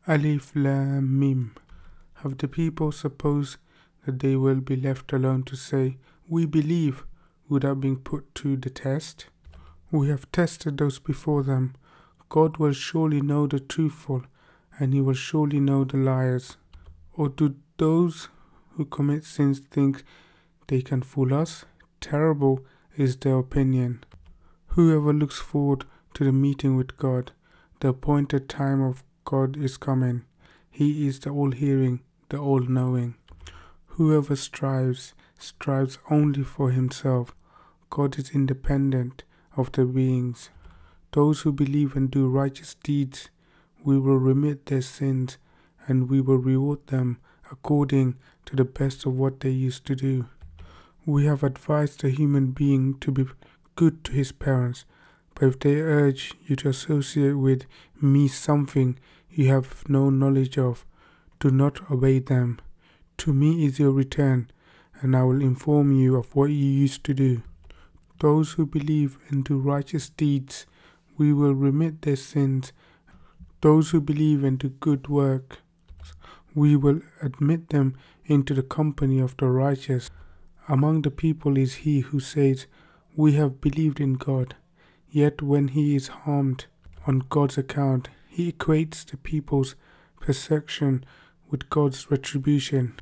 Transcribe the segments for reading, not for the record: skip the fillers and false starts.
Alif Lam Mim. Have the people supposed that they will be left alone to say, "We believe," without being put to the test? We have tested those before them. God will surely know the truthful, and He will surely know the liars. Or do those who commit sins think they can fool us? Terrible is their opinion. Whoever looks forward to the meeting with God, the appointed time of God is coming. He is the all-hearing, the all-knowing. Whoever strives only for himself. God is independent of the beings. Those who believe and do righteous deeds, we will remit their sins, and we will reward them according to the best of what they used to do. We have advised a human being to be good to his parents, but if they urge you to associate with me something you have no knowledge of, do not obey them. To me is your return, and I will inform you of what you used to do. Those who believe and do righteous deeds, we will remit their sins. Those who believe and do good work, we will admit them into the company of the righteous. Among the people is he who says, "We have believed in God," yet when he is harmed on God's account, he equates the people's persecution with God's retribution.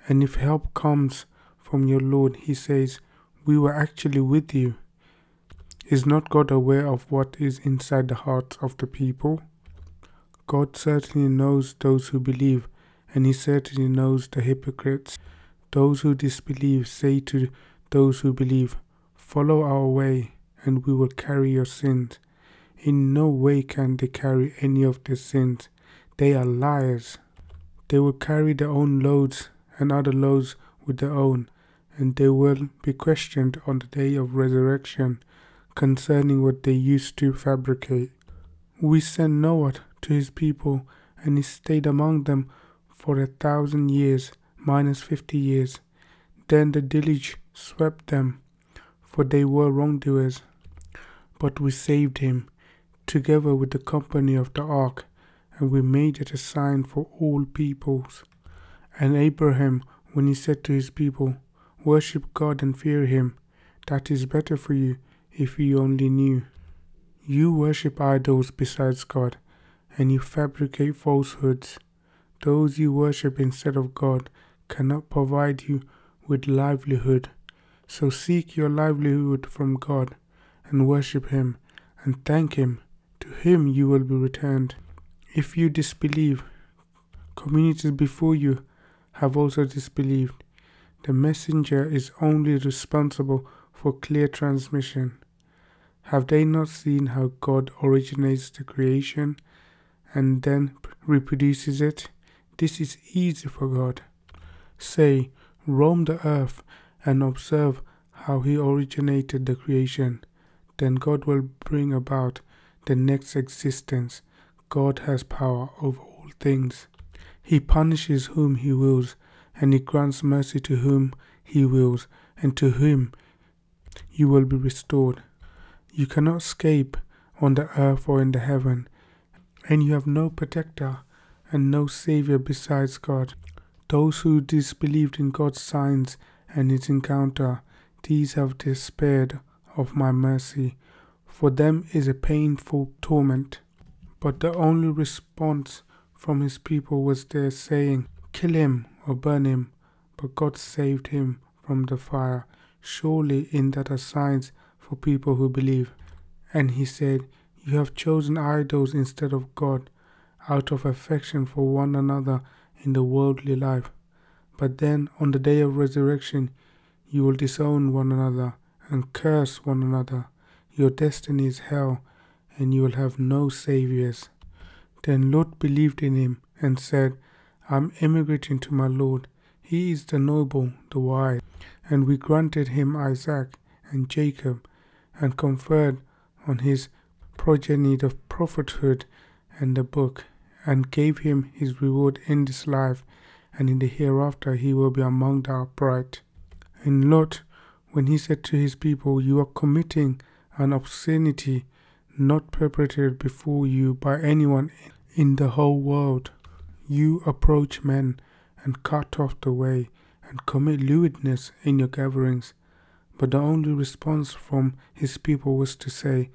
And if help comes from your Lord, he says, "We were actually with you." Is not God aware of what is inside the hearts of the people? God certainly knows those who believe, and He certainly knows the hypocrites. Those who disbelieve say to those who believe, "Follow our way, and we will carry your sins." In no way can they carry any of their sins. They are liars. They will carry their own loads and other loads with their own, and they will be questioned on the day of resurrection concerning what they used to fabricate. We sent Noah to his people, and he stayed among them for 1,000 years, minus 50 years. Then the deluge swept them, for they were wrongdoers. But we saved him, together with the company of the ark, and we made it a sign for all peoples. And Abraham, when he said to his people, "Worship God and fear him, that is better for you if you only knew." You worship idols besides God, and you fabricate falsehoods. Those you worship instead of God cannot provide you with livelihood. So seek your livelihood from God and worship Him and thank Him. To Him you will be returned. If you disbelieve, communities before you have also disbelieved. The messenger is only responsible for clear transmission. Have they not seen how God originates the creation and then reproduces it? This is easy for God. Say, roam the earth and observe how He originated the creation. Then God will bring about the next existence. God has power over all things. He punishes whom He wills, and He grants mercy to whom He wills, and to whom you will be restored. You cannot escape on the earth or in the heaven, and you have no protector and no Saviour besides God. Those who disbelieved in God's signs and His encounter, these have despaired of my mercy. For them is a painful torment. But the only response from His people was their saying, "Kill him or burn him." But God saved him from the fire. Surely in that are signs for people who believe. And He said, "You have chosen idols instead of God, out of affection for one another in the worldly life. But then on the day of resurrection you will disown one another and curse one another. Your destiny is hell, and you will have no saviors." Then Lot believed in Him and said, "I am emigrating to my Lord. He is the noble, the wise." And we granted him Isaac and Jacob, and conferred on his progeny the prophethood and the book, and gave him his reward in this life, and in the hereafter he will be among the upright. And Lot, when he said to his people, "You are committing an obscenity not perpetrated before you by anyone in the whole world. You approach men and cut off the way and commit lewdness in your gatherings. But the only response from his people was to say,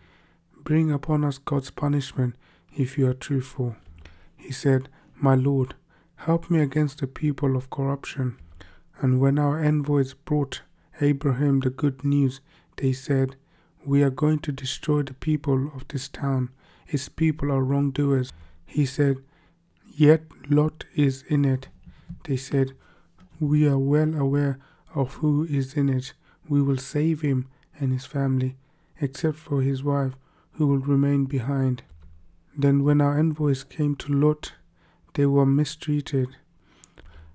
"Bring upon us God's punishment if you are truthful." He said, "My Lord, help me against the people of corruption." And when our envoys brought Abraham the good news, they said, "We are going to destroy the people of this town. Its people are wrongdoers." He said, "Yet Lot is in it." They said, "We are well aware of who is in it. We will save him and his family, except for his wife, who will remain behind." Then when our envoys came to Lot, they were mistreated,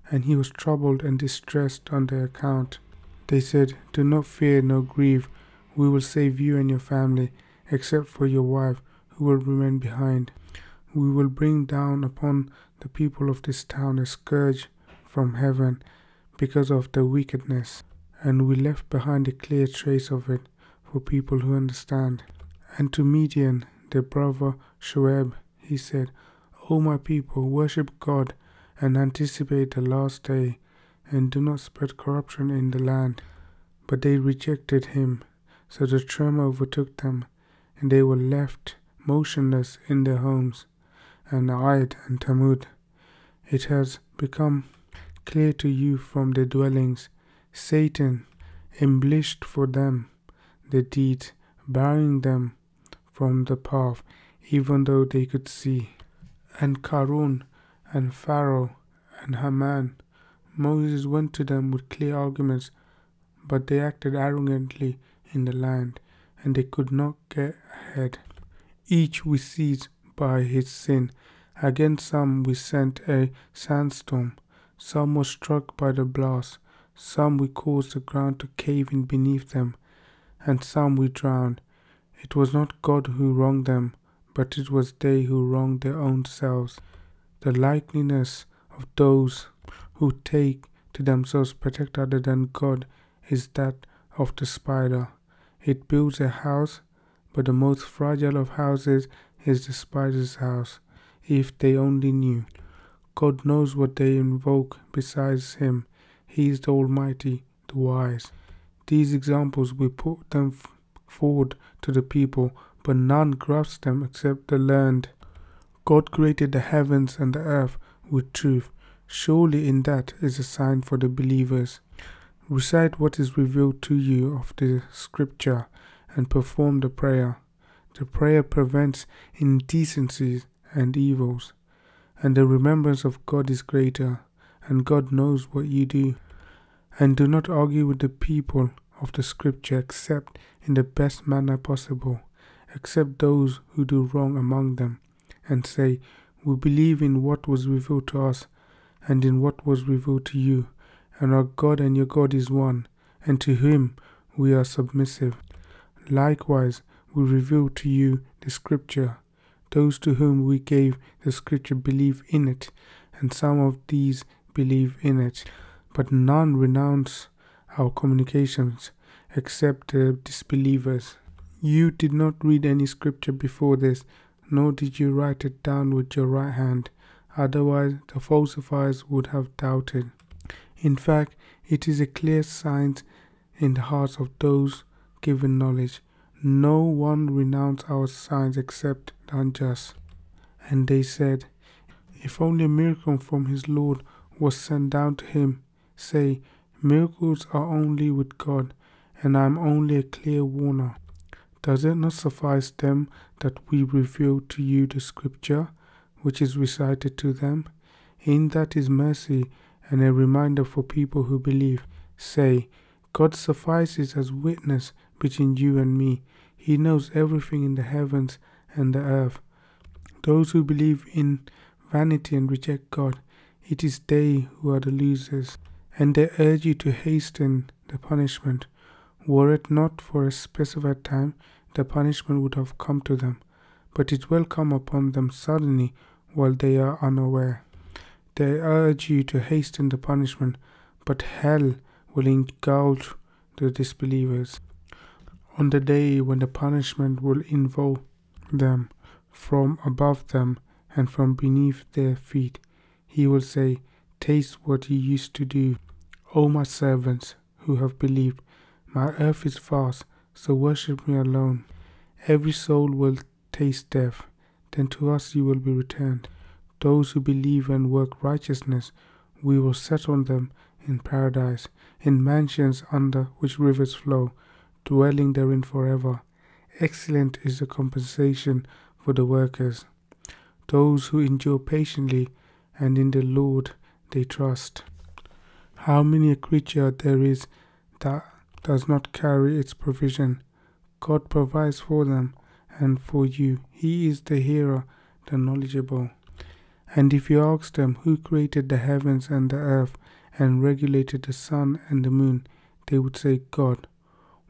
and he was troubled and distressed on their account. They said, "Do not fear nor grieve. We will save you and your family, except for your wife, who will remain behind. We will bring down upon the people of this town a scourge from heaven because of their wickedness." And we left behind a clear trace of it for people who understand. And to Midian, their brother Shoaib, he said, "O my people, worship God and anticipate the last day, and do not spread corruption in the land." But they rejected him, so the tremor overtook them, and they were left motionless in their homes. And Aid and Tamud, it has become clear to you from their dwellings. Satan embellished for them their deeds, barring them from the path, even though they could see. And Karun and Pharaoh and Haman, Moses went to them with clear arguments, but they acted arrogantly in the land, and they could not get ahead. Each we seized by his sin. Against some we sent a sandstorm, some were struck by the blast, some we caused the ground to cave in beneath them, and some we drowned. It was not God who wronged them, but it was they who wronged their own selves. The likeness of those who take to themselves protect other than God is that of the spider. It builds a house, but the most fragile of houses is the spider's house. If they only knew. God knows what they invoke besides him. He is the Almighty, the Wise. These examples we put them forward to the people, but none grasps them except the learned. God created the heavens and the earth with truth. Surely in that is a sign for the believers. Recite what is revealed to you of the scripture and perform the prayer. The prayer prevents indecencies and evils, and the remembrance of God is greater, and God knows what you do. And do not argue with the people of the scripture except in the best manner possible, except those who do wrong among them, and say, "We believe in what was revealed to us, and in what was revealed to you, and our God and your God is one, and to him we are submissive." Likewise, we reveal to you the scripture. Those to whom we gave the scripture believe in it, and some of these believe in it, but none renounce our communications except the disbelievers. You did not read any scripture before this, nor did you write it down with your right hand, otherwise the falsifiers would have doubted. In fact, it is a clear sign in the hearts of those given knowledge. No one renounced our signs except the unjust. And they said, "If only a miracle from his Lord was sent down to him." Say, "Miracles are only with God, and I am only a clear warner." Does it not suffice them that we reveal to you the scripture, which is recited to them? In that is mercy and a reminder for people who believe. Say, God suffices as witness between you and me. He knows everything in the heavens and the earth. Those who believe in vanity and reject God, it is they who are the losers. And they urge you to hasten the punishment. Were it not for a specified time, the punishment would have come to them, but it will come upon them suddenly while they are unaware. They urge you to hasten the punishment, but hell will engulf the disbelievers. On the day when the punishment will envelop them from above them and from beneath their feet he will say, "Taste what you used to do. O my servants who have believed, my earth is vast, so worship me alone." Every soul will taste death, then to us you will be returned. Those who believe and work righteousness, we will settle them in paradise, in mansions under which rivers flow, dwelling therein forever. Excellent is the compensation for the workers, those who endure patiently, and in the Lord they trust. How many a creature there is that does not carry its provision. God provides for them and for you. He is the hearer, the knowledgeable. And if you ask them who created the heavens and the earth and regulated the sun and the moon, they would say, God.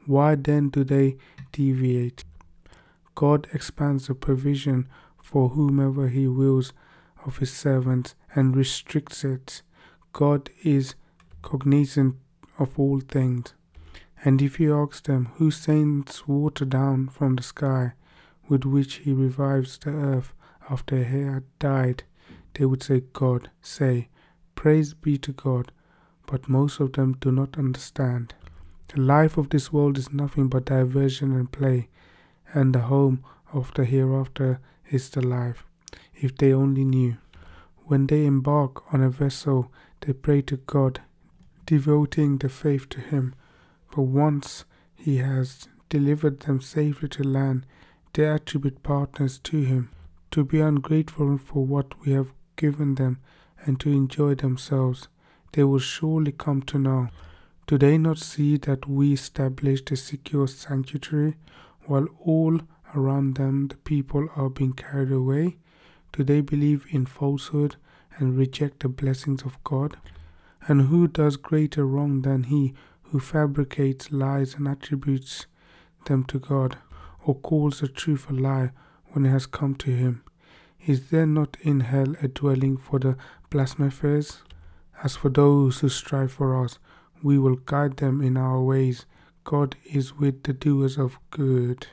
Why then do they deviate? God expands the provision for whomever he wills of his servants and restricts it. God is cognizant of all things. And if you ask them who sends water down from the sky, with which he revives the earth after it had died, they would say, God. Say, praise be to God. But most of them do not understand. The life of this world is nothing but diversion and play, and the home of the hereafter is the life, if they only knew. When they embark on a vessel, they pray to God, devoting the faith to him. But once he has delivered them safely to land, they attribute partners to him, to be ungrateful for what we have given them and to enjoy themselves. They will surely come to know. Do they not see that we established a secure sanctuary, while all around them the people are being carried away? Do they believe in falsehood and reject the blessings of God? And who does greater wrong than he who fabricates lies and attributes them to God, or calls the truth a lie when it has come to him? Is there not in hell a dwelling for the blasphemers? As for those who strive for us, we will guide them in our ways. God is with the doers of good.